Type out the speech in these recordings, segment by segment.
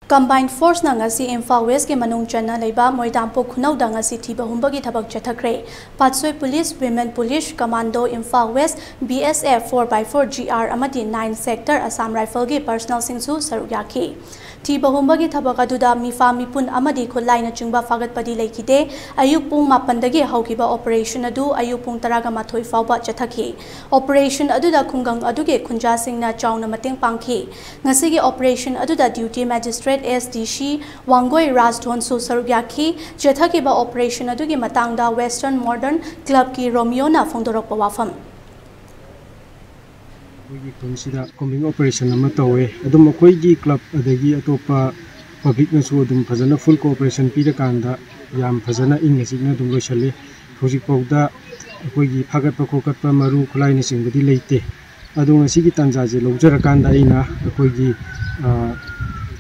Combined Force na ngasi Imphal West ke manung chana leiba Moidampo khunau da ngasi thiba humbagi thabak chathakre Patsoi Police Women Police Commando Imphal West BSF 4x4 GR amati 9 sector Assam Rifle ge personal singsu saruk yakhi thiba humbagi thabak aduda mifa mipun amadi khulai na chungba fagat padi leikide ayuk pung 8 dagi haukiba operation adu ayuk pung 12 fawba chathakhi operation aduda khungang aduge khunja singna chauna mateng pangkhi ngasi ge operation aduda duty magistrate SDC Wangoi Rajdon Su Sarugyaki Jethakiba operation adugi matangda Western Modern Club ki Romeo na Fongdorok Wafam. We consider coming operation amatawe adum akoigi club adagi atopa public na su adum phajana full cooperation pida kanda yam phajana ingna dum loisale hojik powda akoigi phagatpa kokatpa maru khulai na singbadi leite adu ngasi gi tanjaje lojara kanda ina akoigi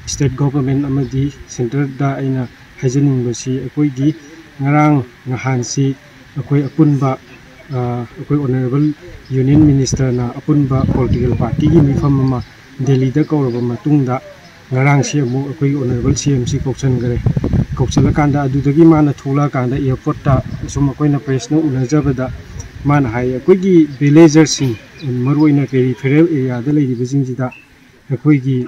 state government amadi center da aina hajening basi akoi gi ngarang ngahan si akoi apunba akoi honorable union minister na apunba political party gi mifam ma delhi da kawraba matungda ngarang si amu akoi honorable CMC koksan gare koksala kanda adudagi mana thula kanda airport ta sum akoi na press no unajabada mana hai akoi gi villagers sing maruina peripheral area da leiri bijing jida akoi gi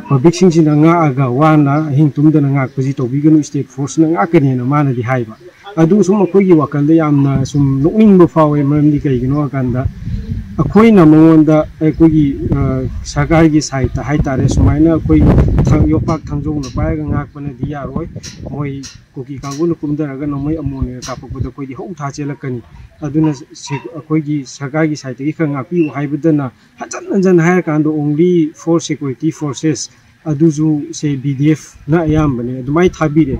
public sing nga aga wana hing tumda nga akpaji tobiganu state force nga akani na mana di haiba adu sum akoi wakalda yamna sum nokning bo fawe mamdi kai gino akanda akoi na monda akoi sarkar gi saita haitare sumaina akoi yopak thangjong na pai nga akpana di yaroi moi koki kangun kumdaraga na moi amone kapapuda koi di hau tha chelakani aduna akoi gi sarkar gi saita gi khanga pi haibudana hajan hire kando only for security forces aduju say BDF na ayam bane adumai thabire